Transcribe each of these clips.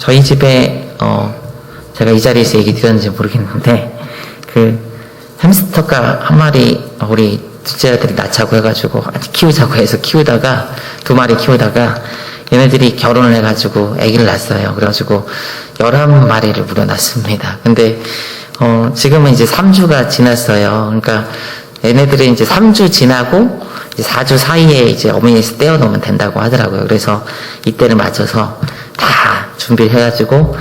저희 집에 제가 이 자리에서 얘기 드렸는지 모르겠는데 햄스터가 한 마리 우리 둘째 아들이 낳자고 해가지고 키우자고 해서 키우다가 2마리 키우다가 얘네들이 결혼을 해가지고 아기를 낳았어요. 그래가지고 11마리를 무려 낳습니다. 근데 지금은 이제 3주가 지났어요. 그러니까 얘네들이 이제 3주 지나고 이제 4주 사이에 이제 어머니에서 떼어놓으면 된다고 하더라고요. 그래서 이때를 맞춰서 다 준비를 해가지고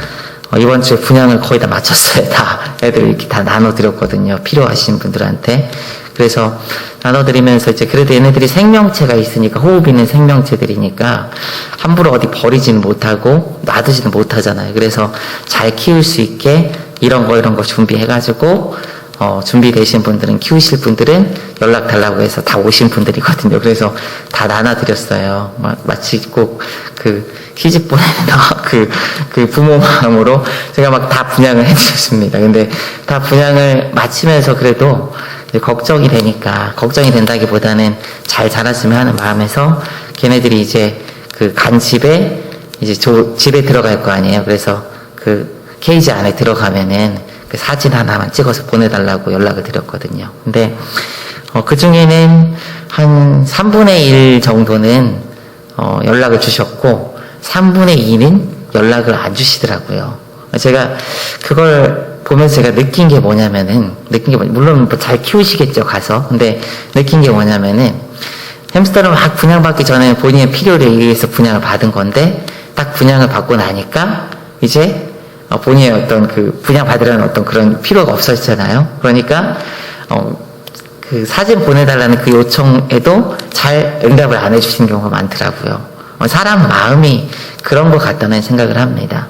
이번 주에 분양을 거의 다 마쳤어요. 다 애들 이렇게 다 나눠드렸거든요. 필요하신 분들한테. 그래서 나눠드리면서 이제 그래도 얘네들이 생명체가 있으니까, 호흡 있는 생명체들이니까 함부로 어디 버리지는 못하고 놔두지는 못하잖아요. 그래서 잘 키울 수 있게 이런 거 준비해가지고 준비되신 분들은, 키우실 분들은 연락 달라고 해서 다 오신 분들이거든요. 그래서 다 나눠드렸어요. 마치 꼭 시집 보내는 부모 마음으로 제가 막 다 분양을 해주셨습니다. 근데 다 분양을 마치면서 그래도 이제 걱정이 된다기보다는 잘 자랐으면 하는 마음에서 걔네들이 이제 간 집에 이제 집에 들어갈 거 아니에요. 그래서 케이지 안에 들어가면은 사진 하나만 찍어서 보내달라고 연락을 드렸거든요. 근데 그 중에는 한 3분의 1 정도는 연락을 주셨고 3분의 2는 연락을 안 주시더라고요. 제가 그걸 보면서 제가 느낀 게 뭐냐면은, 물론 잘 키우시겠죠, 가서. 근데 느낀 게 뭐냐면은, 햄스터를 막 분양받기 전에 본인의 필요를 위해서 분양을 받은 건데, 딱 분양을 받고 나니까, 이제, 본인의 어떤 분양받으려는 어떤 그런 필요가 없었잖아요. 그러니까, 사진 보내달라는 그 요청에도 잘 응답을 안 해주신 경우가 많더라고요. 사람 마음이 그런 것 같다는 생각을 합니다.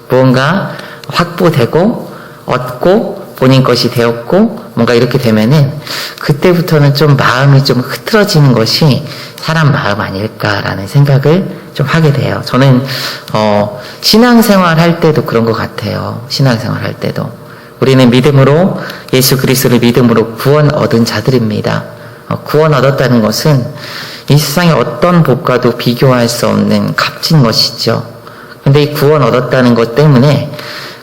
무언가 확보되고, 얻고, 본인 것이 되었고, 뭔가 이렇게 되면은, 그때부터는 좀 마음이 좀 흐트러지는 것이 사람 마음 아닐까라는 생각을 좀 하게 돼요. 저는, 신앙생활 할 때도 그런 것 같아요. 신앙생활 할 때도. 우리는 믿음으로, 예수 그리스도를 믿음으로 구원 얻은 자들입니다. 구원 얻었다는 것은 이 세상의 어떤 복과도 비교할 수 없는 값진 것이죠. 근데 이 구원 얻었다는 것 때문에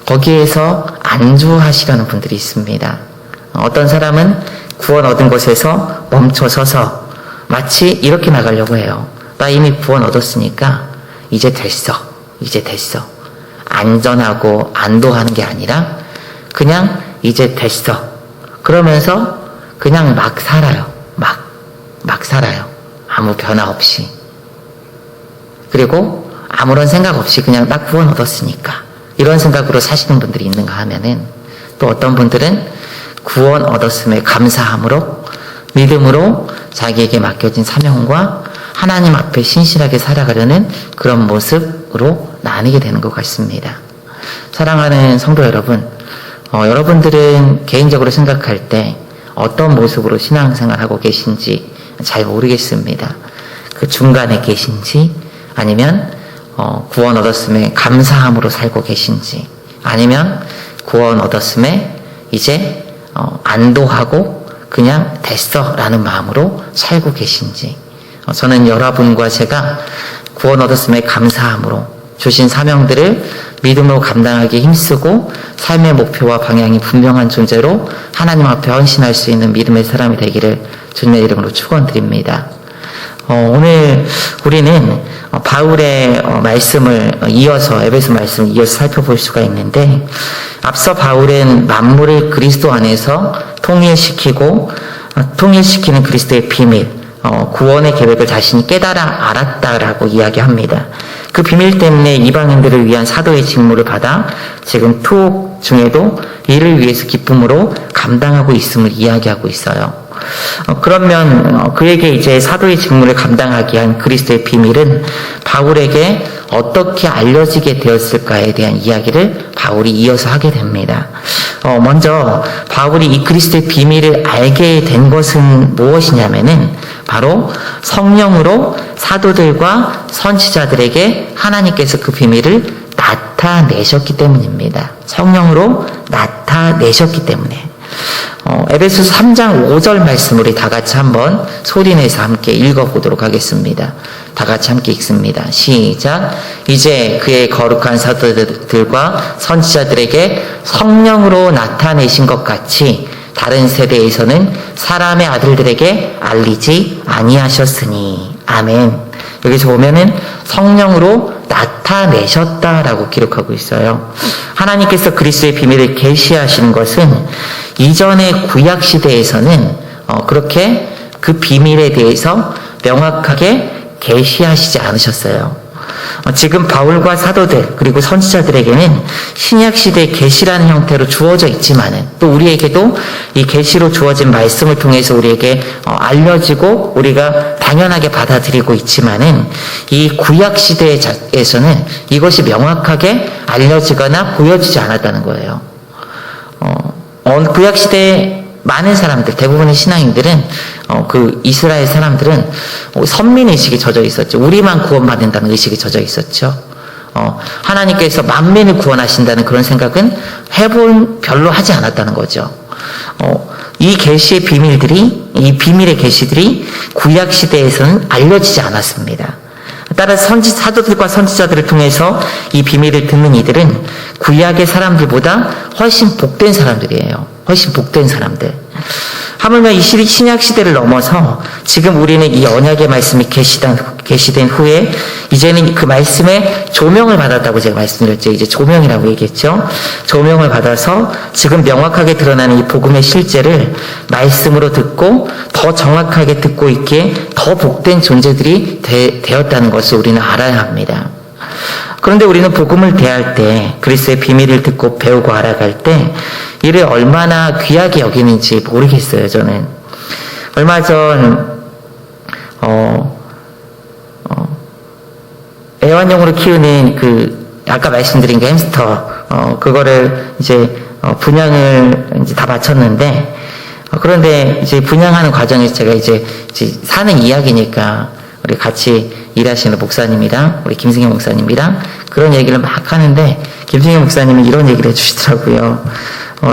거기에서 안주하시려는 분들이 있습니다. 어떤 사람은 구원 얻은 것에서 멈춰서서 마치 이렇게 나가려고 해요. 나 이미 구원 얻었으니까 이제 됐어. 안전하고 안도하는 게 아니라 그냥 이제 됐어. 그러면서 그냥 막 살아요. 막 살아요. 아무 변화 없이. 그리고 아무런 생각 없이 그냥 나 구원 얻었으니까. 이런 생각으로 사시는 분들이 있는가 하면은, 또 어떤 분들은 구원 얻었음에 감사함으로, 믿음으로 자기에게 맡겨진 사명과 하나님 앞에 신실하게 살아가려는 그런 모습으로 나뉘게 되는 것 같습니다. 사랑하는 성도 여러분, 여러분들은 개인적으로 생각할 때 어떤 모습으로 신앙생활하고 계신지 잘 모르겠습니다. 그 중간에 계신지, 아니면 구원 얻었음에 감사함으로 살고 계신지, 아니면 구원 얻었음에 이제 안도하고 그냥 됐어 라는 마음으로 살고 계신지. 저는 여러분과 제가 구원 얻었음에 감사함으로 주신 사명들을 믿음으로 감당하기 힘쓰고 삶의 목표와 방향이 분명한 존재로 하나님 앞에 헌신할 수 있는 믿음의 사람이 되기를 주님의 이름으로 축원드립니다. 오늘 우리는 바울의 말씀을 이어서, 에베소 말씀을 이어서 살펴볼 수가 있는데, 앞서 바울은 만물을 그리스도 안에서 통일시키는 그리스도의 비밀, 구원의 계획을 자신이 깨달아 알았다라고 이야기합니다. 그 비밀 때문에 이방인들을 위한 사도의 직무를 받아 지금 투옥 중에도 이를 위해서 기쁨으로 감당하고 있음을 이야기하고 있어요. 그러면 그에게 이제 사도의 직무를 감당하게 한 그리스도의 비밀은 바울에게 어떻게 알려지게 되었을까에 대한 이야기를 바울이 이어서 하게 됩니다. 먼저 바울이 이 그리스도의 비밀을 알게 된 것은 무엇이냐면은 바로 성령으로 사도들과 선지자들에게 하나님께서 그 비밀을 나타내셨기 때문입니다. 성령으로 나타내셨기 때문에. 에베소서 3장 5절 말씀 우리 다 같이 한번 소리내서 함께 읽어보도록 하겠습니다. 다 같이 함께 읽습니다. 시작. 이제 그의 거룩한 사도들과 선지자들에게 성령으로 나타내신 것 같이 다른 세대에서는 사람의 아들들에게 알리지 아니하셨으니. 아멘. 여기서 보면은 성령으로 나타내셨다라고 기록하고 있어요. 하나님께서 그리스도의 비밀을 계시하시는 것은 이전의 구약 시대에서는 그렇게 그 비밀에 대해서 명확하게 계시하시지 않으셨어요. 지금 바울과 사도들 그리고 선지자들에게는 신약 시대의 계시라는 형태로 주어져 있지만은 또 우리에게도 이 계시로 주어진 말씀을 통해서 우리에게 알려지고 우리가 당연하게 받아들이고 있지만은 이 구약 시대에서는 이것이 명확하게 알려지거나 보여지지 않았다는 거예요. 구약 시대에 많은 사람들, 대부분의 신앙인들은, 그 이스라엘 사람들은 선민의식에 젖어 있었죠. 우리만 구원받는다는 의식에 젖어 있었죠. 하나님께서 만민을 구원하신다는 그런 생각은 별로 하지 않았다는 거죠. 이 계시의 비밀들이, 이 비밀의 계시들이 구약 시대에서는 알려지지 않았습니다. 따라서 사도들과 선지자들을 통해서 이 비밀을 듣는 이들은 구약의 사람들보다 훨씬 복된 사람들이에요. 훨씬 복된 사람들. 하물며 이 신약 시대를 넘어서 지금 우리는 이 언약의 말씀이 계시된 후에 이제는 그 말씀의 조명을 받았다고 제가 말씀드렸죠. 이제 조명이라고 얘기했죠. 조명을 받아서 지금 명확하게 드러나는 이 복음의 실제를 말씀으로 듣고 더 정확하게 듣고 있기에 더 복된 존재들이 되었다는 것을 우리는 알아야 합니다. 그런데 우리는 복음을 대할 때 그리스도의 비밀을 듣고 배우고 알아갈 때 이를 얼마나 귀하게 여기는지 모르겠어요. 저는 얼마 전 애완용으로 키우는 그 아까 말씀드린 그 햄스터 그거를 이제 분양을 이제 다 마쳤는데 그런데 이제 분양하는 과정에서 제가 이제 사는 이야기니까 우리 같이 일하시는 목사님이랑 우리 김승현 목사님이랑 그런 얘기를 막 하는데 김승현 목사님은 이런 얘기를 해주시더라고요.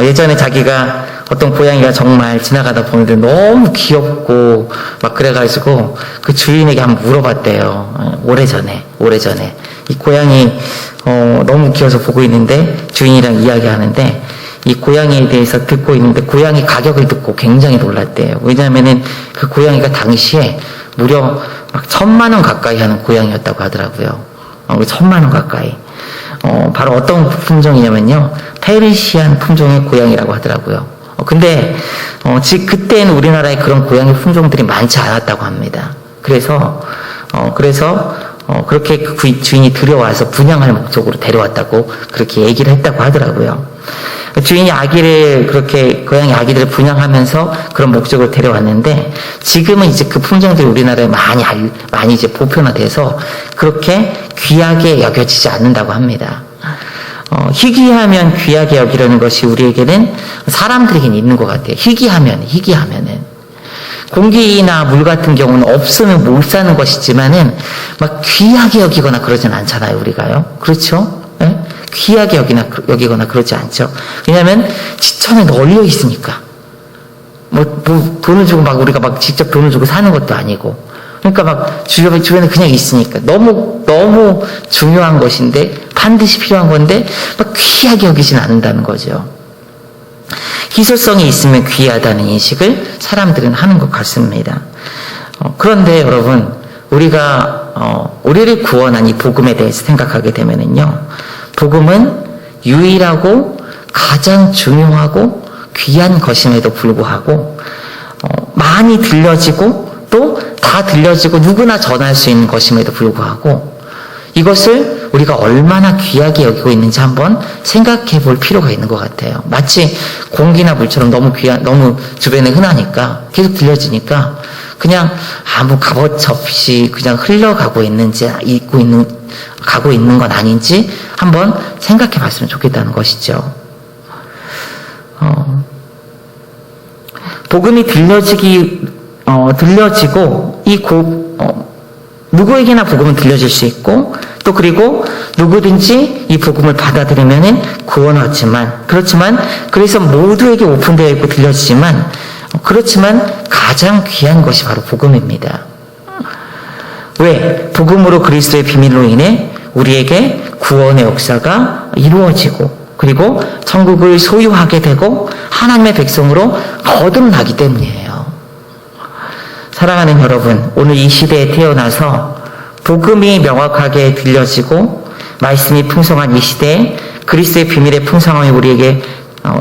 예전에 자기가 어떤 고양이가 정말 지나가다 보는데 너무 귀엽고 막 그래가지고 그 주인에게 한번 물어봤대요. 오래전에 이 고양이 너무 귀여워서 보고 있는데 주인이랑 이야기하는데 이 고양이에 대해서 듣고 있는데 고양이 가격을 듣고 굉장히 놀랐대요. 왜냐하면은 그 고양이가 당시에 무려 막 1,000,000원 가까이 하는 고양이였다고 하더라고요. 1,000,000원 가까이. 바로 어떤 품종이냐면요. 페르시안 품종의 고양이라고 하더라고요. 근데, 그때는 우리나라에 그런 고양이 품종들이 많지 않았다고 합니다. 그래서, 그렇게 그 주인이 들여와서 분양할 목적으로 데려왔다고 그렇게 얘기를 했다고 하더라고요. 주인이 고양이 아기들을 분양하면서 그런 목적으로 데려왔는데, 지금은 이제 그 품종들이 우리나라에 많이 이제 보편화돼서 그렇게 귀하게 여겨지지 않는다고 합니다. 희귀하면 귀하게 여기려는 것이 우리에게는 사람들에게는 있는 것 같아요. 희귀하면은. 공기나 물 같은 경우는 없으면 못 사는 것이지만은 막 귀하게 여기거나 그러진 않잖아요, 우리가요. 그렇죠? 네? 귀하게 여기거나 그러지 않죠. 왜냐하면 지천에 널려 있으니까. 돈을 주고 우리가 직접 돈을 주고 사는 것도 아니고. 그러니까 주변에 그냥 있으니까. 너무 중요한 것인데, 반드시 필요한 건데, 귀하게 여기진 않는다는 거죠. 희소성이 있으면 귀하다는 인식을 사람들은 하는 것 같습니다. 그런데 여러분, 우리를 구원한 이 복음에 대해서 생각하게 되면은요, 복음은 유일하고 가장 중요하고 귀한 것임에도 불구하고, 많이 들려지고 또 다 들려지고 누구나 전할 수 있는 것임에도 불구하고, 이것을 우리가 얼마나 귀하게 여기고 있는지 한번 생각해 볼 필요가 있는 것 같아요. 마치 공기나 물처럼 너무 주변에 흔하니까, 계속 들려지니까, 그냥 아무 값어치 없이 그냥 흘러가고 가고 있는 건 아닌지 한번 생각해 봤으면 좋겠다는 것이죠. 복음이 들려지고, 누구에게나 복음은 들려질 수 있고, 또 또 그리고 누구든지 이 복음을 받아들이면은 구원을 얻지만, 그렇지만 그래서 모두에게 오픈되어 있고 들려지지만, 그렇지만 가장 귀한 것이 바로 복음입니다. 왜? 복음으로 그리스도의 비밀로 인해 우리에게 구원의 역사가 이루어지고, 그리고 천국을 소유하게 되고 하나님의 백성으로 거듭나기 때문이에요. 사랑하는 여러분, 오늘 이 시대에 태어나서 복음이 명확하게 들려지고 말씀이 풍성한 이 시대에 그리스도의 비밀의 풍성함이 우리에게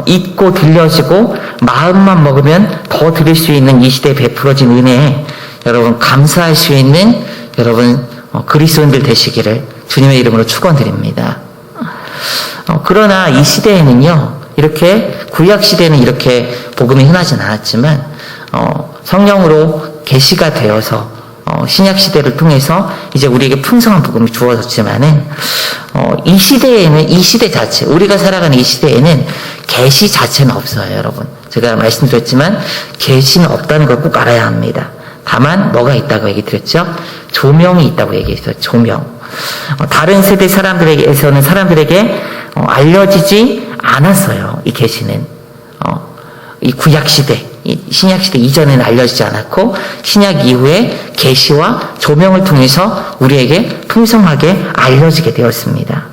있고 들려지고 마음만 먹으면 더 들을 수 있는 이 시대에 베풀어진 은혜에 여러분 감사할 수 있는 여러분 그리스도인들 되시기를 주님의 이름으로 축원드립니다. 그러나 이 시대에는요, 이렇게 구약 시대는 이렇게 복음이 흔하진 않았지만 성령으로 계시가 되어서 신약 시대를 통해서 이제 우리에게 풍성한 복음이 주어졌지만은 이 시대에는, 이 시대 자체, 우리가 살아가는 이 시대에는 계시 자체는 없어요, 여러분. 제가 말씀드렸지만 계시는 없다는 걸 꼭 알아야 합니다. 다만 뭐가 있다고 얘기 드렸죠? 조명이 있다고 얘기했어요. 조명. 다른 세대 사람들에게서는 사람들에게 알려지지 않았어요. 이 계시는 이 구약 시대, 이 신약 시대 이전에는 알려지지 않았고 신약 이후에 계시와 조명을 통해서 우리에게 풍성하게 알려지게 되었습니다.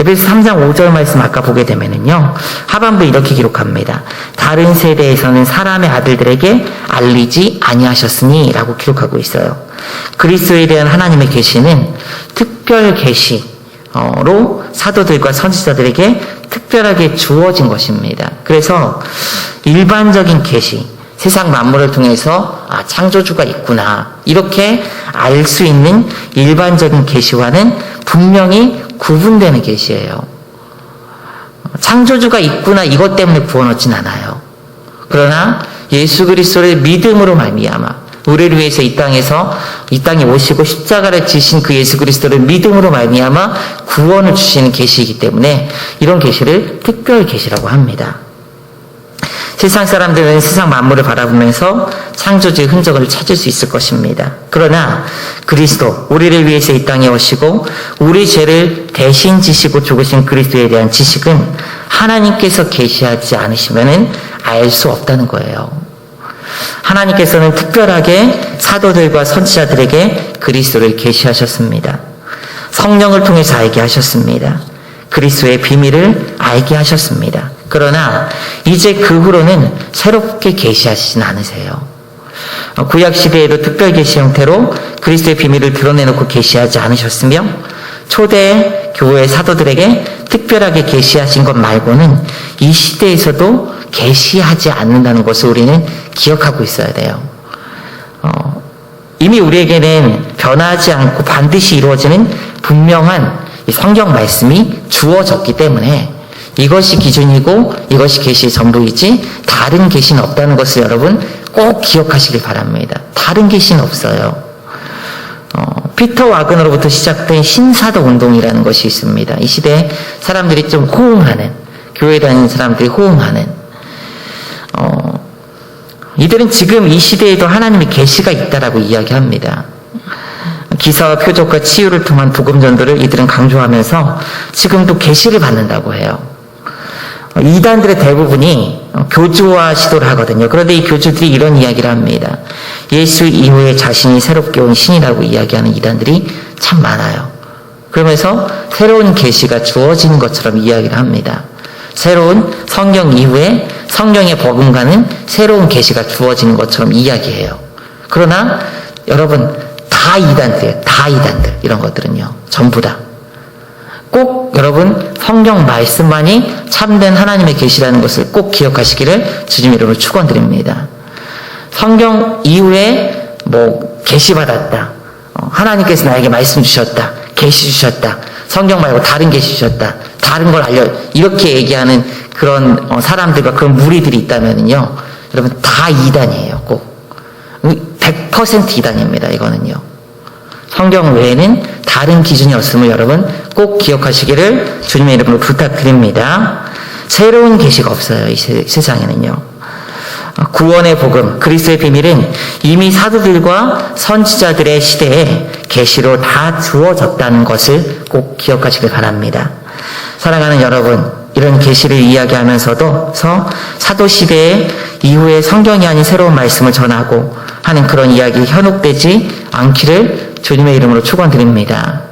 에베소 3장 5절 말씀 아까 보게 되면은요, 하반부에 이렇게 기록합니다. 다른 세대에서는 사람의 아들들에게 알리지 아니하셨으니 라고 기록하고 있어요. 그리스도에 대한 하나님의 계시는 특별 계시로 사도들과 선지자들에게 특별하게 주어진 것입니다. 그래서 일반적인 계시, 세상 만물을 통해서 창조주가 있구나 이렇게 알 수 있는 일반적인 계시와는 분명히 구분되는 계시예요. 창조주가 있구나 이것 때문에 구원 얻진 않아요. 그러나 예수 그리스도를 믿음으로 말미암아 우리를 위해서 이 땅에 오시고 십자가를 지신 그 예수 그리스도를 믿음으로 말미암아 구원을 주시는 계시이기 때문에 이런 계시를 특별 계시라고 합니다. 세상 사람들은 세상 만물을 바라보면서 창조주의 흔적을 찾을 수 있을 것입니다. 그러나 그리스도, 우리를 위해서 이 땅에 오시고 우리 죄를 대신 지시고 죽으신 그리스도에 대한 지식은 하나님께서 계시하지 않으시면 알 수 없다는 거예요. 하나님께서는 특별하게 사도들과 선지자들에게 그리스도를 계시하셨습니다. 성령을 통해서 알게 하셨습니다. 그리스도의 비밀을 알게 하셨습니다. 그러나 이제 그 후로는 새롭게 계시하시진 않으세요. 구약 시대에도 특별 계시 형태로 그리스도의 비밀을 드러내놓고 계시하지 않으셨으며 초대 교회 사도들에게 특별하게 계시하신 것 말고는 이 시대에서도 계시하지 않는다는 것을 우리는 기억하고 있어야 돼요. 이미 우리에게는 변하지 않고 반드시 이루어지는 분명한 성경 말씀이 주어졌기 때문에 이것이 기준이고 이것이 계시의 전부이지 다른 계시는 없다는 것을 여러분 꼭 기억하시길 바랍니다. 다른 계시는 없어요. 피터 와그너로부터 시작된 신사도 운동이라는 것이 있습니다. 이 시대에 사람들이 좀 호응하는, 교회 다니는 사람들이 호응하는, 이들은 지금 이 시대에도 하나님의 계시가 있다라고 이야기합니다. 기사와 표적과 치유를 통한 복음 전도를 이들은 강조하면서 지금도 계시를 받는다고 해요. 이단들의 대부분이 교주화 시도를 하거든요. 그런데 이 교주들이 이런 이야기를 합니다. 예수 이후에 자신이 새롭게 온 신이라고 이야기하는 이단들이 참 많아요. 그러면서 새로운 계시가 주어지는 것처럼 이야기를 합니다. 새로운 성경 이후에 성령의 버금가는 새로운 계시가 주어지는 것처럼 이야기해요. 그러나 여러분 다 이단들이에요. 다 이단들. 이런 것들은요. 전부 다. 꼭 여러분 성경 말씀만이 참된 하나님의 계시라는 것을 꼭 기억하시기를 주님 이름으로 축원드립니다. 성경 이후에 계시 받았다. 하나님께서 나에게 말씀 주셨다. 계시 주셨다. 성경 말고 다른 계시 주셨다. 다른 걸 이렇게 얘기하는 그런 사람들과 그런 무리들이 있다면요. 여러분 다 이단이에요. 꼭. 100% 이단입니다. 이거는요. 성경 외에는 다른 기준이 없음을 여러분 꼭 기억하시기를 주님의 이름으로 부탁드립니다. 새로운 계시가 없어요. 이 세상에는요. 구원의 복음, 그리스도의 비밀은 이미 사도들과 선지자들의 시대에 계시로 다 주어졌다는 것을 꼭 기억하시길 바랍니다. 사랑하는 여러분, 이런 계시를 이야기하면서도 사도 시대에 이후에 성경이 아닌 새로운 말씀을 전하고 하는 그런 이야기 현혹되지 않기를 주님의 이름으로 축원드립니다.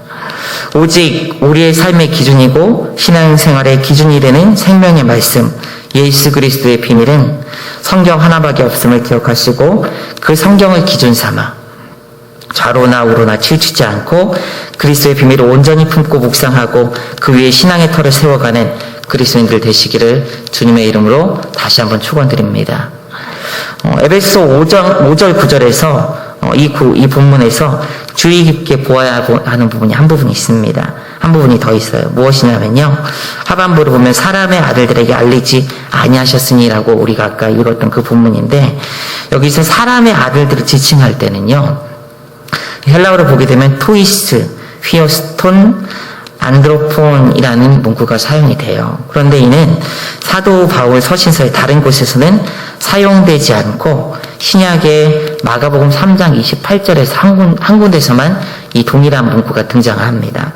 오직 우리의 삶의 기준이고 신앙생활의 기준이 되는 생명의 말씀, 예수 그리스도의 비밀은 성경 하나밖에 없음을 기억하시고 그 성경을 기준 삼아 좌로나 우로나 치우치지 않고 그리스도의 비밀을 온전히 품고 묵상하고 그 위에 신앙의 터를 세워가는 그리스도인들 되시기를 주님의 이름으로 다시 한번 축원드립니다. 에베소 5절 9절에서 이 본문에서 주의 깊게 보아야 하는 부분이 한 부분이 있습니다. 한 부분이 더 있어요. 무엇이냐면요, 하반부를 보면 사람의 아들들에게 알리지 아니하셨으니라고 우리가 아까 읽었던 그 본문인데, 여기서 사람의 아들들을 지칭할 때는요, 헬라어로 보게 되면 토이스, 휘어스톤, 안드로폰이라는 문구가 사용이 돼요. 그런데 이는 사도 바울 서신서의 다른 곳에서는 사용되지 않고 신약의 마가복음 3장 28절에서 한 군데서만 이 동일한 문구가 등장합니다.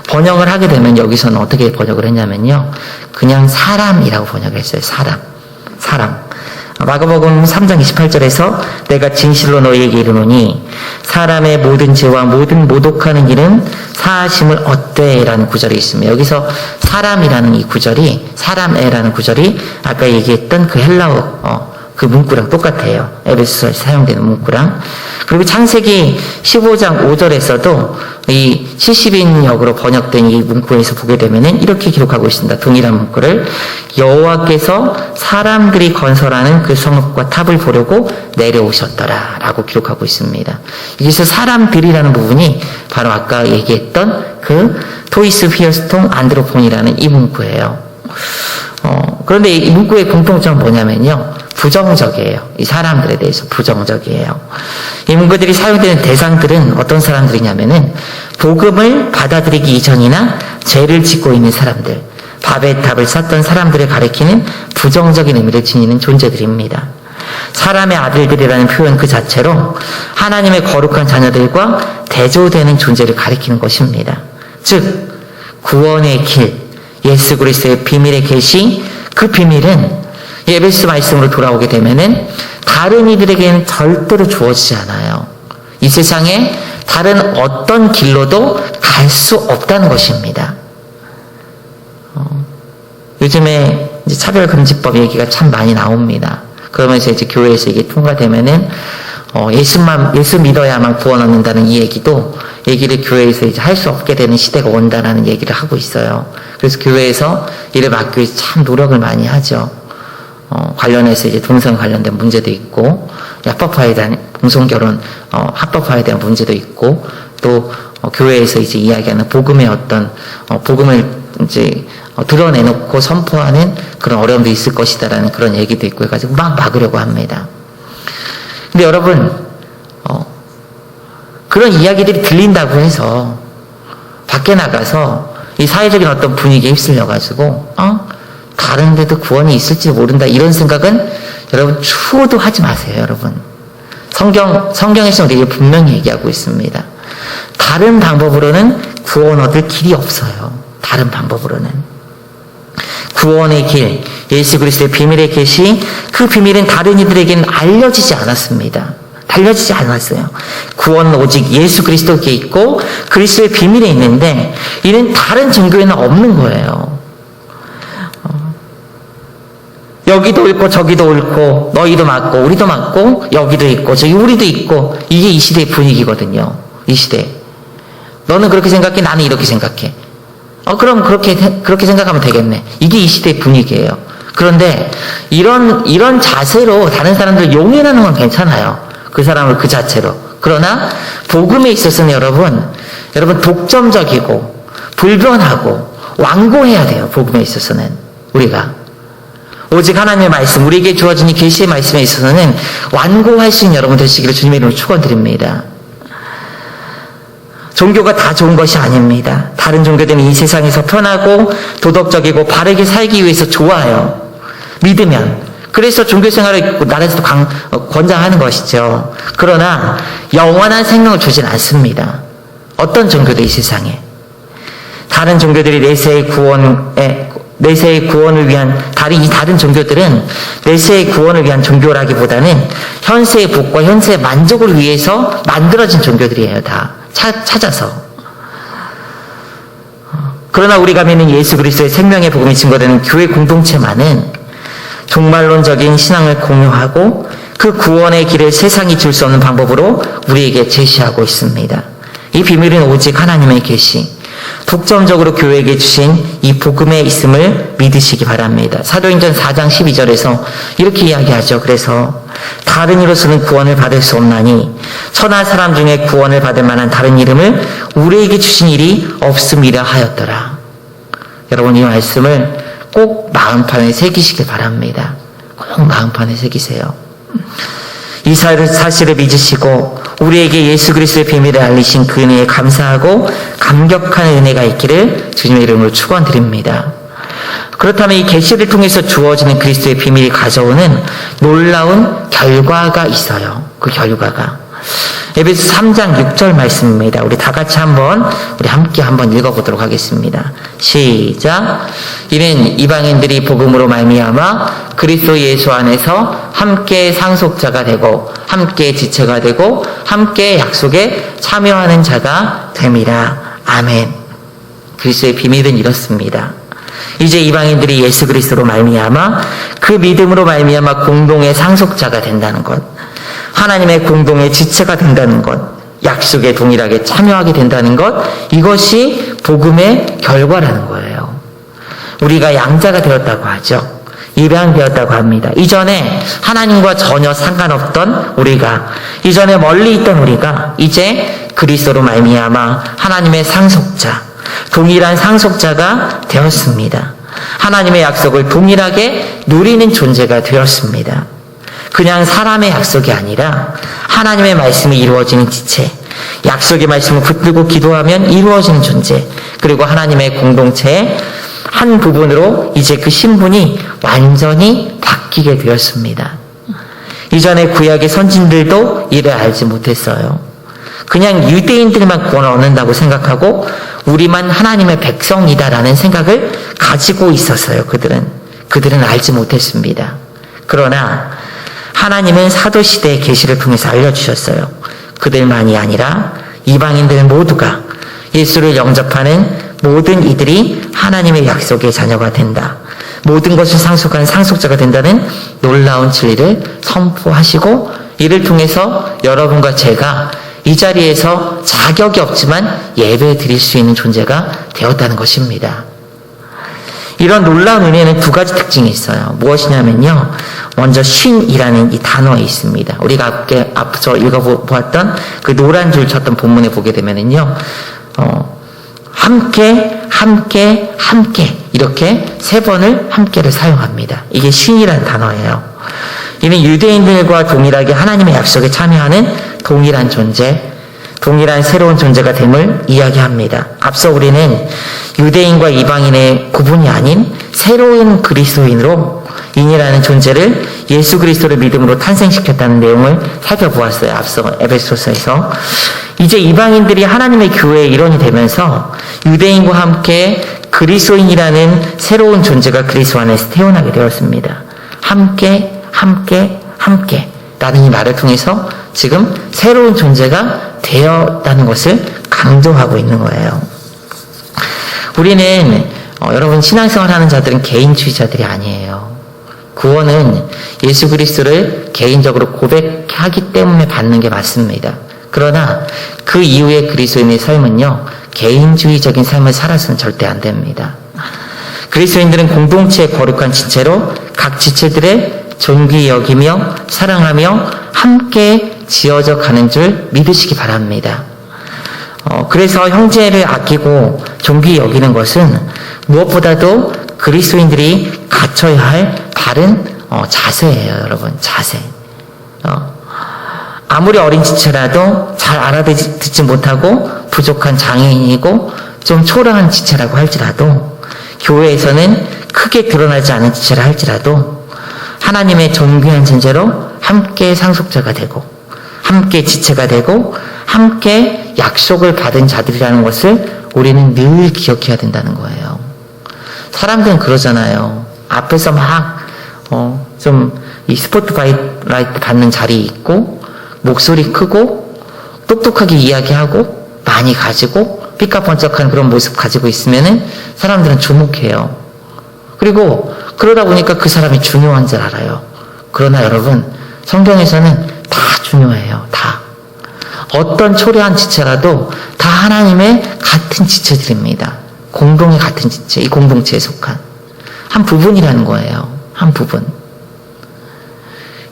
번역을 하게 되면 여기서는 어떻게 번역을 했냐면요, 그냥 사람이라고 번역을 했어요. 사람. 마가복음 3장 28절에서 내가 진실로 너희에게 이르노니 사람의 모든 죄와 모든 모독하는 일은 사하심을 얻되 라는 구절이 있습니다. 여기서 사람이라는 이 구절이, 사람에라는 구절이 아까 얘기했던 그 헬라어 그 문구랑 똑같아요. 에베소서에 사용되는 문구랑. 그리고 창세기 15장 5절에서도 이 70인역으로 번역된 이 문구에서 보게 되면은 이렇게 기록하고 있습니다. 동일한 문구를 여호와께서 사람들이 건설하는 그 성읍과 탑을 보려고 내려오셨더라 라고 기록하고 있습니다. 여기서 사람들이라는 부분이 바로 아까 얘기했던 그 토이스 휘어스통 안드로폰이라는 이 문구예요. 그런데 이 문구의 공통점은 뭐냐면요, 부정적이에요. 이 사람들에 대해서 부정적이에요. 이 문구들이 사용되는 대상들은 어떤 사람들이냐면은 복음을 받아들이기 이전이나 죄를 짓고 있는 사람들, 바벨 탑을 쌓던 사람들을 가리키는 부정적인 의미를 지니는 존재들입니다. 사람의 아들들이라는 표현 그 자체로 하나님의 거룩한 자녀들과 대조되는 존재를 가리키는 것입니다. 즉 구원의 길, 예수 그리스도의 비밀의 계시, 그 비밀은 에베소 말씀으로 돌아오게 되면은 다른 이들에게는 절대로 주어지지 않아요. 이 세상에 다른 어떤 길로도 갈 수 없다는 것입니다. 요즘에 이제 차별금지법 얘기가 참 많이 나옵니다. 그러면서 이제 교회에서 이게 통과되면은 예수 믿어야만 구원 얻는다는 이 얘기를 교회에서 이제 할 수 없게 되는 시대가 온다라는 얘기를 하고 있어요. 그래서 교회에서 이를 막기 위해서 참 노력을 많이 하죠. 관련해서 이제 동성 관련된 문제도 있고, 합법화에 대한 공성결혼, 합법화에 대한 문제도 있고, 또, 교회에서 이제 이야기하는 복음의 어떤, 복음을 이제, 드러내놓고 선포하는 그런 어려움도 있을 것이다라는 그런 얘기도 있고 해가지고 막 막으려고 합니다. 근데 여러분, 그런 이야기들이 들린다고 해서, 밖에 나가서 이 사회적인 어떤 분위기에 휩쓸려가지고, 다른 데도 구원이 있을지 모른다, 이런 생각은 여러분 추호도 하지 마세요. 여러분, 성경에서 되게 분명히 얘기하고 있습니다. 다른 방법으로는 구원 얻을 길이 없어요. 다른 방법으로는 구원의 길, 예수 그리스도의 비밀의 계시, 그 비밀은 다른 이들에게는 알려지지 않았습니다. 알려지지 않았어요. 구원은 오직 예수 그리스도께 있고 그리스도의 비밀에 있는데, 이는 다른 종교에는 없는 거예요. 여기도 옳고 저기도 옳고, 너희도 맞고 우리도 맞고, 여기도 있고 저기 우리도 있고, 이게 이 시대의 분위기거든요. 이 시대. 너는 그렇게 생각해, 나는 이렇게 생각해. 그럼 그렇게 생각하면 되겠네. 이게 이 시대의 분위기예요. 그런데 이런 자세로 다른 사람들 용인하는 건 괜찮아요. 그 사람을 그 자체로. 그러나 복음에 있어서는 여러분 독점적이고 불변하고 완고해야 돼요. 복음에 있어서는 우리가. 오직 하나님의 말씀, 우리에게 주어진 이 계시의 말씀에 있어서는 완고할 수 있는 여러분 되시기를 주님의 이름으로 축원드립니다. 종교가 다 좋은 것이 아닙니다. 다른 종교들은 이 세상에서 편하고 도덕적이고 바르게 살기 위해서 좋아요. 믿으면. 그래서 종교생활을 나라에서도 권장하는 것이죠. 그러나 영원한 생명을 주진 않습니다. 어떤 종교도 이 세상에. 다른 종교들이 내세의 구원을 위한 이 다른 종교들은 내세의 구원을 위한 종교라기보다는 현세의 복과 현세의 만족을 위해서 만들어진 종교들이에요. 다 찾아서. 그러나 우리가 믿는 예수 그리스도의 생명의 복음이 증거되는 교회 공동체만은 종말론적인 신앙을 공유하고 그 구원의 길을 세상이 줄 수 없는 방법으로 우리에게 제시하고 있습니다. 이 비밀은 오직 하나님의 계시, 독점적으로 교회에게 주신 이 복음에 있음을 믿으시기 바랍니다. 사도행전 4장 12절에서 이렇게 이야기하죠. 그래서 다른 이로서는 구원을 받을 수 없나니 천하 사람 중에 구원을 받을 만한 다른 이름을 우리에게 주신 일이 없음이라 하였더라. 여러분, 이 말씀을 꼭 마음판에 새기시길 바랍니다. 꼭 마음판에 새기세요. 이 사실을 믿으시고 우리에게 예수 그리스도의 비밀을 알리신 그 은혜에 감사하고 감격한 은혜가 있기를 주님의 이름으로 축원드립니다. 그렇다면 이 계시를 통해서 주어지는 그리스도의 비밀이 가져오는 놀라운 결과가 있어요. 그 결과가 에베소 3장 6절 말씀입니다. 우리 다 같이 함께 한번 읽어보도록 하겠습니다. 시작. 이는 이방인들이 복음으로 말미암아 그리스도 예수 안에서 함께 상속자가 되고 함께 지체가 되고 함께 약속에 참여하는 자가 됨이라. 아멘. 그리스도의 비밀은 이렇습니다. 이제 이방인들이 예수 그리스도로 말미암아 그 믿음으로 말미암아 공동의 상속자가 된다는 것, 하나님의 공동의 지체가 된다는 것, 약속에 동일하게 참여하게 된다는 것, 이것이 복음의 결과라는 거예요. 우리가 양자가 되었다고 하죠. 입양되었다고 합니다. 이전에 하나님과 전혀 상관없던 우리가, 이전에 멀리 있던 우리가 이제 그리스도로 말미암아 하나님의 상속자, 동일한 상속자가 되었습니다. 하나님의 약속을 동일하게 누리는 존재가 되었습니다. 그냥 사람의 약속이 아니라 하나님의 말씀이 이루어지는 지체, 약속의 말씀을 붙들고 기도하면 이루어지는 존재, 그리고 하나님의 공동체의 한 부분으로 이제 그 신분이 완전히 바뀌게 되었습니다. 이전에 구약의 선진들도 이를 알지 못했어요. 그냥 유대인들만 구원을 얻는다고 생각하고 우리만 하나님의 백성이다라는 생각을 가지고 있었어요. 그들은 알지 못했습니다. 그러나 하나님은 사도시대의 계시를 통해서 알려주셨어요. 그들만이 아니라 이방인들 모두가, 예수를 영접하는 모든 이들이 하나님의 약속의 자녀가 된다, 모든 것을 상속한 상속자가 된다는 놀라운 진리를 선포하시고, 이를 통해서 여러분과 제가 이 자리에서 자격이 없지만 예배 드릴 수 있는 존재가 되었다는 것입니다. 이런 놀라운 은혜는 두 가지 특징이 있어요. 무엇이냐면요, 먼저 쉰이라는 이 단어에 있습니다. 우리가 앞서 읽어보았던 그 노란 줄 쳤던 본문에 보게 되면은요, 함께 이렇게 세 번을 함께를 사용합니다. 이게 쉰이라는 단어예요. 이는 유대인들과 동일하게 하나님의 약속에 참여하는 동일한 존재, 동일한 새로운 존재가 됨을 이야기합니다. 앞서 우리는 유대인과 이방인의 구분이 아닌 새로운 그리스도인으로 인이라는 존재를 예수 그리스도를 믿음으로 탄생시켰다는 내용을 살펴보았어요. 앞서 에베소서에서. 이제 이방인들이 하나님의 교회의 일원이 되면서 유대인과 함께 그리스도인이라는 새로운 존재가 그리스도 안에서 태어나게 되었습니다. 함께 라는 이 말을 통해서 지금 새로운 존재가 되었다는 것을 강조하고 있는 거예요. 우리는 여러분, 신앙생활 하는 자들은 개인주의자들이 아니에요. 구원은 예수 그리스도를 개인적으로 고백하기 때문에 받는 게 맞습니다. 그러나 그 이후의 그리스도인의 삶은요, 개인주의적인 삶을 살아서는 절대 안 됩니다. 그리스도인들은 공동체의 거룩한 지체로 각 지체들의 존귀 여기며 사랑하며 함께 지어져 가는 줄 믿으시기 바랍니다. 그래서 형제를 아끼고 존귀 여기는 것은 무엇보다도 그리스도인들이 갖춰야 할 다른 자세예요, 여러분. 자세. 아무리 어린 지체라도 잘 알아듣지 못하고 부족한 장애인이고 좀 초라한 지체라고 할지라도, 교회에서는 크게 드러나지 않은 지체라 할지라도 하나님의 존귀한 존재로 함께 상속자가 되고 함께 지체가 되고 함께 약속을 받은 자들이라는 것을 우리는 늘 기억해야 된다는 거예요. 사람들은 그러잖아요. 앞에서 막 좀 이 스포트라이트 받는 자리에 있고 목소리 크고 똑똑하게 이야기하고 많이 가지고 삐까번쩍한 그런 모습 가지고 있으면은 사람들은 주목해요. 그리고 그러다 보니까 그 사람이 중요한 줄 알아요. 그러나 여러분, 성경에서는 다 중요해요. 다. 어떤 초라한 지체라도 다 하나님의 같은 지체들입니다. 공동의 같은 지체, 이 공동체에 속한 한 부분이라는 거예요. 한 부분.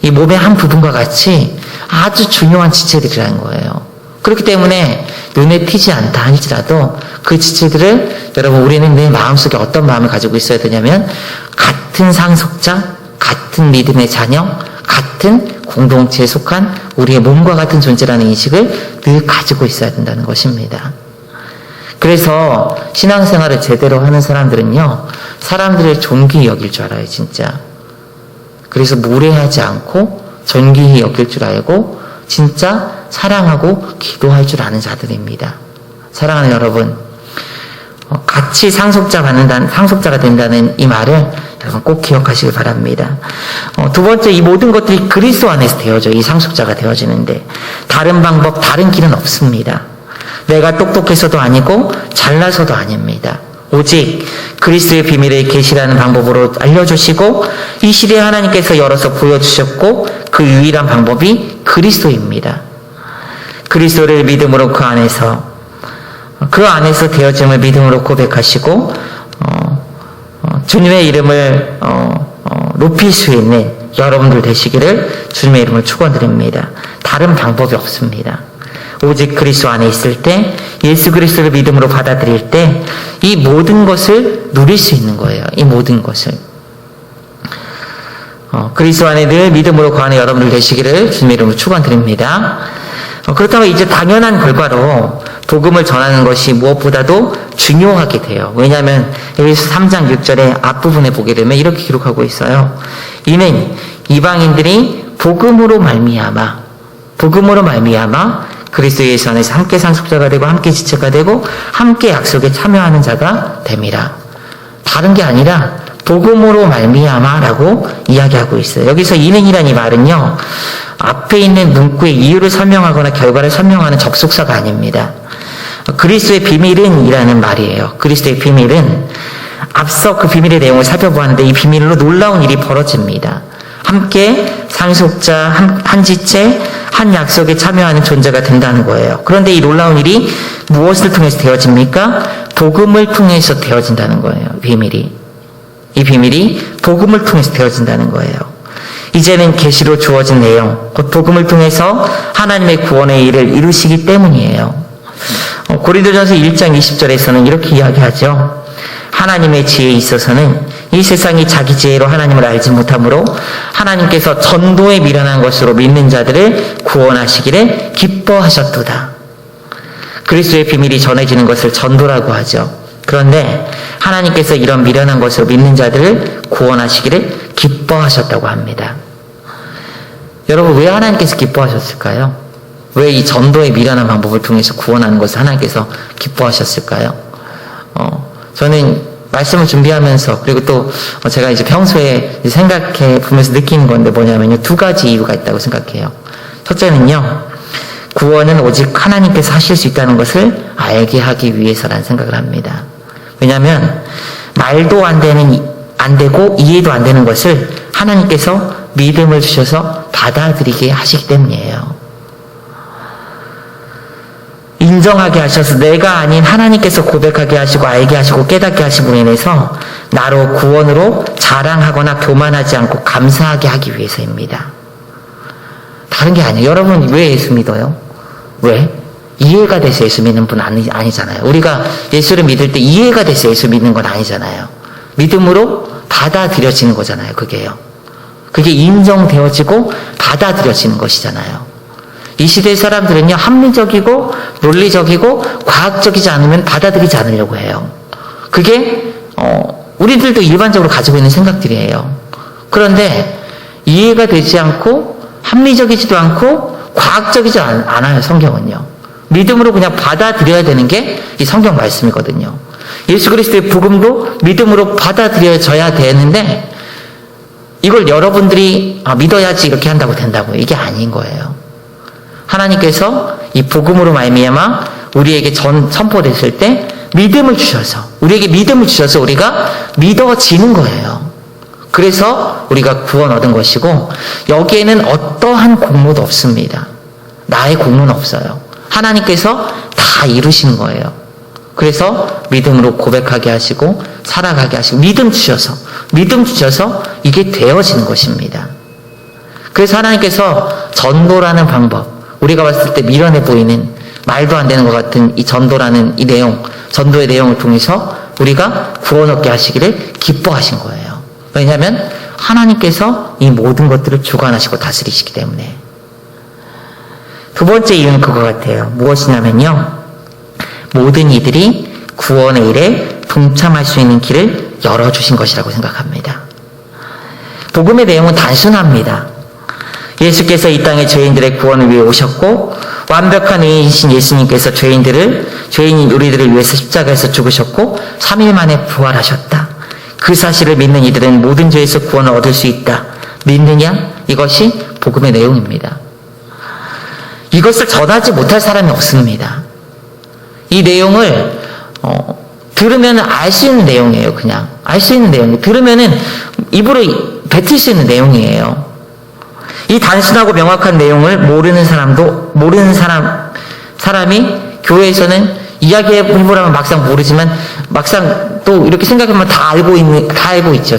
이 몸의 한 부분과 같이 아주 중요한 지체들이라는 거예요. 그렇기 때문에 눈에 튀지 않다 할지라도 그 지체들을 여러분 우리는 내 마음속에 어떤 마음을 가지고 있어야 되냐면 같은 상속자, 같은 믿음의 자녀, 같은 공동체에 속한 우리의 몸과 같은 존재라는 인식을 늘 가지고 있어야 된다는 것입니다. 그래서 신앙생활을 제대로 하는 사람들은요, 사람들을 존귀히 여길 줄 알아요, 진짜. 그래서 무례하지 않고 존귀히 여길 줄 알고 진짜 사랑하고 기도할 줄 아는 자들입니다. 사랑하는 여러분, 같이 상속자가 된다는 이 말을 여러분 꼭 기억하시길 바랍니다. 두 번째, 이 모든 것들이 그리스도 안에서 되어져 이 상속자가 되어지는데 다른 방법, 다른 길은 없습니다. 내가 똑똑해서도 아니고 잘나서도 아닙니다. 오직 그리스도의 비밀을 계시라는 방법으로 알려주시고 이 시대에 하나님께서 열어서 보여주셨고 그 유일한 방법이 그리스도입니다. 그리스도를 믿음으로 그 안에서 되어짐을 믿음으로 고백하시고 주님의 이름을 높일 수 있는 여러분들 되시기를 주님의 이름으로 축원드립니다. 다른 방법이 없습니다. 오직 그리스도 안에 있을 때, 예수 그리스도를 믿음으로 받아들일 때 이 모든 것을 누릴 수 있는 거예요. 이 모든 것을. 그리스도 안에 늘 믿음으로 거하는 여러분들 되시기를 주님의 이름으로 축원드립니다. 그렇다면 이제 당연한 결과로 복음을 전하는 것이 무엇보다도 중요하게 돼요. 왜냐하면 에베소 3장 6절의 앞부분에 보게 되면 이렇게 기록하고 있어요. 이는 이방인들이 복음으로 말미암아 그리스도 예수 안에서 함께 상속자가 되고 함께 지체가 되고 함께 약속에 참여하는 자가 됨이라. 다른 게 아니라 복음으로 말미암아라고 이야기하고 있어요. 여기서 이는이라는 이 말은요, 앞에 있는 문구의 이유를 설명하거나 결과를 설명하는 접속사가 아닙니다. 그리스도의 비밀은 이라는 말이에요. 그리스도의 비밀은 앞서 그 비밀의 내용을 살펴보았는데 이 비밀로 놀라운 일이 벌어집니다. 함께 상속자, 한 지체, 한 약속에 참여하는 존재가 된다는 거예요. 그런데 이 놀라운 일이 무엇을 통해서 되어집니까? 복음을 통해서 되어진다는 거예요. 이 비밀이 복음을 통해서 되어진다는 거예요. 이제는 계시로 주어진 내용, 곧 복음을 통해서 하나님의 구원의 일을 이루시기 때문이에요. 고린도전서 1장 20절에서는 이렇게 이야기하죠. 하나님의 지혜에 있어서는 이 세상이 자기 지혜로 하나님을 알지 못하므로 하나님께서 전도에 미련한 것으로 믿는 자들을 구원하시기를 기뻐하셨도다. 그리스도의 비밀이 전해지는 것을 전도라고 하죠. 그런데 하나님께서 이런 미련한 것으로 믿는 자들을 구원하시기를 기뻐하셨다고 합니다. 여러분, 왜 하나님께서 기뻐하셨을까요? 왜 이 전도의 미련한 방법을 통해서 구원하는 것을 하나님께서 기뻐하셨을까요? 저는 말씀을 준비하면서, 그리고 또 제가 이제 평소에 생각해 보면서 느끼는 건데 뭐냐면요, 두 가지 이유가 있다고 생각해요. 첫째는요, 구원은 오직 하나님께서 하실 수 있다는 것을 알게 하기 위해서라는 생각을 합니다. 왜냐하면 말도 안 되고 이해도 안 되는 것을 하나님께서 믿음을 주셔서 받아들이게 하시기 때문이에요. 인정하게 하셔서 내가 아닌 하나님께서 고백하게 하시고 알게 하시고 깨닫게 하심으로 인해서 나로 구원으로 자랑하거나 교만하지 않고 감사하게 하기 위해서입니다. 다른 게 아니에요. 여러분 왜 예수 믿어요? 왜? 이해가 돼서 예수 믿는 분 아니잖아요. 우리가 예수를 믿을 때 이해가 돼서 예수 믿는 건 아니잖아요. 믿음으로 받아들여지는 거잖아요. 그게 인정되어지고 받아들여지는 것이잖아요. 이 시대의 사람들은요, 합리적이고 논리적이고 과학적이지 않으면 받아들이지 않으려고 해요. 그게 우리들도 일반적으로 가지고 있는 생각들이에요. 그런데 이해가 되지 않고 합리적이지도 않고 과학적이지 않아요. 성경은요. 믿음으로 그냥 받아들여야 되는 게 이 성경 말씀이거든요. 예수 그리스도의 복음도 믿음으로 받아들여져야 되는데 이걸 여러분들이 믿어야지 이렇게 한다고 된다고요. 이게 아닌 거예요. 하나님께서 이 복음으로 말미암아 우리에게 선포됐을 때 믿음을 주셔서 우리에게 믿음을 주셔서 우리가 믿어지는 거예요. 그래서 우리가 구원 얻은 것이고 여기에는 어떠한 공로도 없습니다. 나의 공로는 없어요. 하나님께서 다 이루신 거예요. 그래서 믿음으로 고백하게 하시고 살아가게 하시고 믿음 주셔서 이게 되어지는 것입니다. 그래서 하나님께서 전도라는 방법, 우리가 봤을 때 미련해 보이는 말도 안 되는 것 같은 이 전도라는 이 내용, 전도의 내용을 통해서 우리가 구원 얻게 하시기를 기뻐하신 거예요. 왜냐하면 하나님께서 이 모든 것들을 주관하시고 다스리시기 때문에. 두 번째 이유는 그거 같아요. 무엇이냐면요, 모든 이들이 구원의 일에 동참할 수 있는 길을 열어주신 것이라고 생각합니다. 복음의 내용은 단순합니다. 예수께서 이 땅에 죄인들의 구원을 위해 오셨고 완벽한 의인이신 예수님께서 죄인인 우리들을 위해서 십자가에서 죽으셨고 3일 만에 부활하셨다. 그 사실을 믿는 이들은 모든 죄에서 구원을 얻을 수 있다. 믿느냐? 이것이 복음의 내용입니다. 이것을 전하지 못할 사람이 없습니다. 이 내용을 들으면 알 수 있는 내용이에요. 그냥 알 수 있는 내용이에요. 들으면은 입으로 뱉을 수 있는 내용이에요. 이 단순하고 명확한 내용을 모르는 사람이 교회에서는 이야기해보라면 막상 모르지만 막상 또 이렇게 생각하면 다 알고 있죠.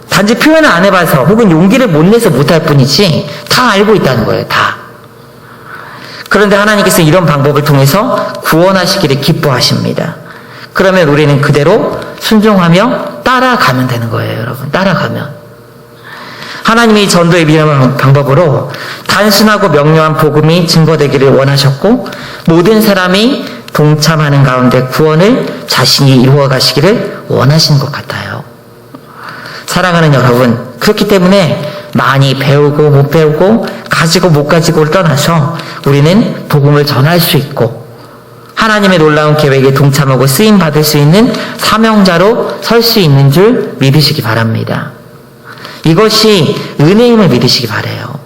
단지 표현을 안 해봐서 혹은 용기를 못 내서 못할 뿐이지 다 알고 있다는 거예요. 다. 그런데 하나님께서 이런 방법을 통해서 구원하시기를 기뻐하십니다. 그러면 우리는 그대로 순종하며 따라가면 되는 거예요. 여러분, 따라가면. 하나님이 전도의 미련한 방법으로 단순하고 명료한 복음이 증거되기를 원하셨고 모든 사람이 동참하는 가운데 구원을 자신이 이루어 가시기를 원하시는 것 같아요. 사랑하는 여러분, 그렇기 때문에 많이 배우고 못 배우고 가지고 못 가지고를 떠나서 우리는 복음을 전할 수 있고 하나님의 놀라운 계획에 동참하고 쓰임받을 수 있는 사명자로 설 수 있는 줄 믿으시기 바랍니다. 이것이 은혜임을 믿으시기 바라요.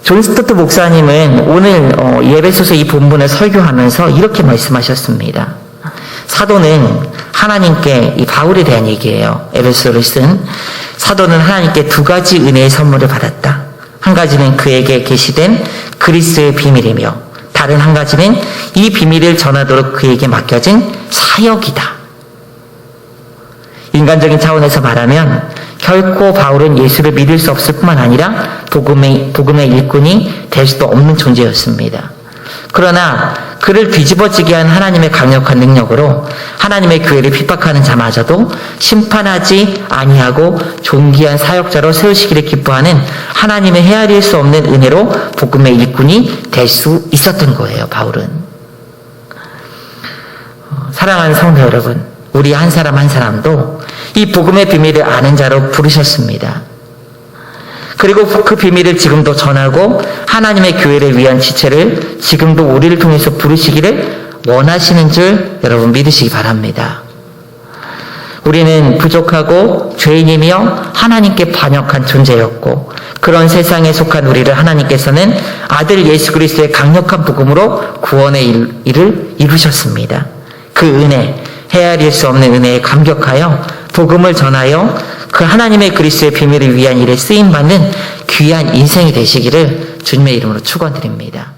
존 스토트 목사님은 오늘 예배소서 이 본문을 설교하면서 이렇게 말씀하셨습니다. 사도는 하나님께, 이 바울에 대한 얘기예요. 에베소를 쓴 사도는 하나님께 두 가지 은혜의 선물을 받았다. 한 가지는 그에게 계시된 그리스도의 비밀이며 다른 한 가지는 이 비밀을 전하도록 그에게 맡겨진 사역이다. 인간적인 차원에서 말하면 결코 바울은 예수를 믿을 수 없을 뿐만 아니라 복음의 일꾼이 될 수도 없는 존재였습니다. 그러나 그를 뒤집어지게 한 하나님의 강력한 능력으로 하나님의 교회를 핍박하는 자마저도 심판하지 아니하고 존귀한 사역자로 세우시기를 기뻐하는 하나님의 헤아릴 수 없는 은혜로 복음의 일꾼이 될 수 있었던 거예요. 바울은. 사랑하는 성도 여러분, 우리 한 사람 한 사람도 이 복음의 비밀을 아는 자로 부르셨습니다. 그리고 그 비밀을 지금도 전하고 하나님의 교회를 위한 지체를 지금도 우리를 통해서 부르시기를 원하시는 줄 여러분 믿으시기 바랍니다. 우리는 부족하고 죄인이며 하나님께 반역한 존재였고 그런 세상에 속한 우리를 하나님께서는 아들 예수 그리스도의 강력한 복음으로 구원의 일을 이루셨습니다. 그 은혜, 헤아릴 수 없는 은혜에 감격하여 복음을 전하여 그 하나님의 그리스도의 비밀을 위한 일에 쓰임받는 귀한 인생이 되시기를 주님의 이름으로 축원드립니다.